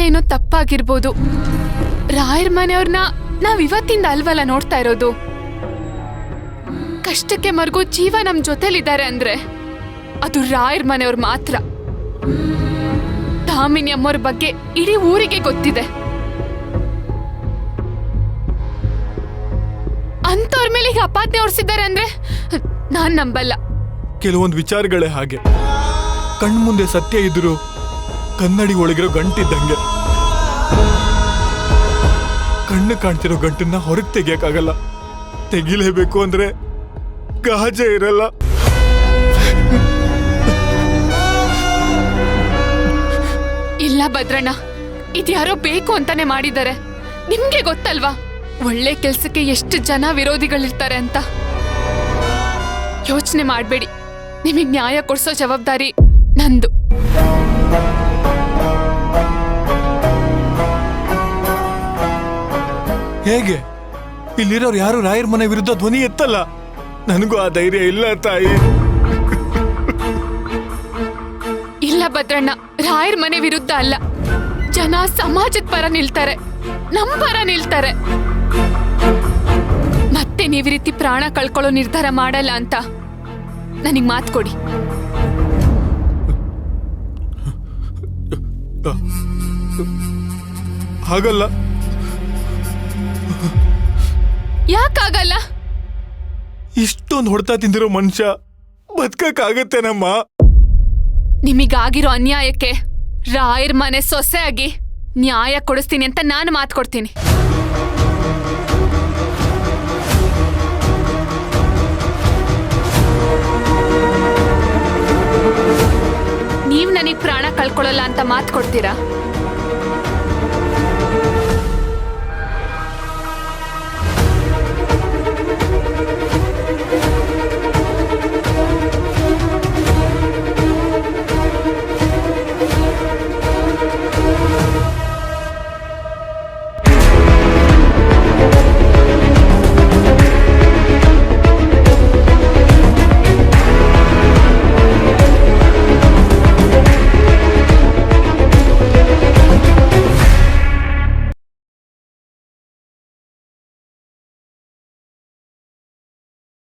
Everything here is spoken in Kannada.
ಏನೋ ತಪ್ಪಾಗಿರ್ಬೋದು. ರಾಯರ್ ಮನೆಯವ್ರನ್ನ ನಾವ್ ಇವತ್ತಿಂದ ಅಲ್ವಲ್ಲ ನೋಡ್ತಾ ಇರೋದು. ಕಷ್ಟಕ್ಕೆ ಮರ್ಗೂ ಜೀವ ನಮ್ ಜೊತೆಲಿದ್ದಾರೆ ಅಂದ್ರೆ ಅದು ರಾಯರ್ ಮನೆಯವ್ರು ಮಾತ್ರ. ದಾಮಿನಿ ಅಮ್ಮವ್ರ ಬಗ್ಗೆ ಇಡೀ ಊರಿಗೆ ಗೊತ್ತಿದೆ. ಅಂತವ್ರ ಮೇಲೆ ಈಗ ಅಪಾತ್ನೆ ಹೊರಿಸಿದ್ದಾರೆ ಅಂದ್ರೆ ನಾನ್ ನಂಬಲ್ಲ. ಕೆಲವೊಂದು ವಿಚಾರಗಳೇ ಹಾಗೆ. ಕಣ್ಮುಂದೆ ಸತ್ಯ ಇದ್ರು ಕನ್ನಡಿ ಒಳಗಿರೋ ಗಂಟಿದ್ದಂಗೆ. ಕಣ್ಣು ಕಾಣ್ತಿರೋ ಗಂಟನ್ನ ಹೊರಗೆ ತೆಗಿಯಕ್ಕಾಗಲ್ಲ. ತೆಗಿಲೇಬೇಕು ಅಂದ್ರೆ ಗಾಜೆ ಇರಲ್ಲ. ಇಲ್ಲ ಭದ್ರಣ್ಣ, ಇದ್ಯಾರೋ ಬೇಕು ಅಂತಾನೆ ಮಾಡಿದ್ದಾರೆ. ನಿಮ್ಗೆ ಗೊತ್ತಲ್ವಾ ಒಳ್ಳೆ ಕೆಲ್ಸಕ್ಕೆ ಎಷ್ಟು ಜನ ವಿರೋಧಿಗಳಿರ್ತಾರೆ ಅಂತ. ಯೋಚನೆ ಮಾಡ್ಬೇಡಿ, ನಿಮಗ್ ನ್ಯಾಯ ಕೊಡ್ಸೋ ಜವಾಬ್ದಾರಿ ನಂದು. ಹೇಗೆ? ಇಲ್ಲಿರೋರು ಯಾರು ರಾಯರ್ ಮನೆ ವಿರುದ್ಧ ಧ್ವನಿ ಎತ್ತಲ್ಲ. ನನಗೂ ಆ ಧೈರ್ಯ ಇಲ್ಲ ತಾಯಿ. ಇಲ್ಲ ಭದ್ರಣ್ಣ, ರಾಯರ್ ಮನೆ ವಿರುದ್ಧ ಅಲ್ಲ, ಜನ ಸಮಾಜದ ಪರ ನಿಲ್ತಾರೆ, ನಮ್ ಪರ ನಿಲ್ತಾರೆ. ಮತ್ತೆ ನೀವ್ ರೀತಿ ಪ್ರಾಣ ಕಳ್ಕೊಳ್ಳೋ ನಿರ್ಧಾರ ಮಾಡಲ್ಲ ಅಂತ ನನಗ್ ಮಾತ್ ಕೊಡಿ. ಹಾಗಲ್ಲ. ಯಾಕಾಗಲ್ಲ? ಇಷ್ಟೊಂದು ಹೊಡ್ತಾ ತಿಂದಿರೋ ಮನುಷ್ಯ ಬದುಕಕ್ಕಾಗತ್ತೇನಮ್ಮ? ನಿಮಗಾಗಿರೋ ಅನ್ಯಾಯಕ್ಕೆ ರಾಯರ್ ಮನೆ ಸೊಸೆ ಆಗಿ ನ್ಯಾಯ ಕೊಡಿಸ್ತೀನಿ ಅಂತ ನಾನು ಮಾತು ಕೊಡ್ತೀನಿ. ನೀವ್ ನನಗ್ ಪ್ರಾಣ ಕಳ್ಕೊಳ್ಳಲ್ಲ ಅಂತ ಮಾತು ಕೊಡ್ತೀರಾ?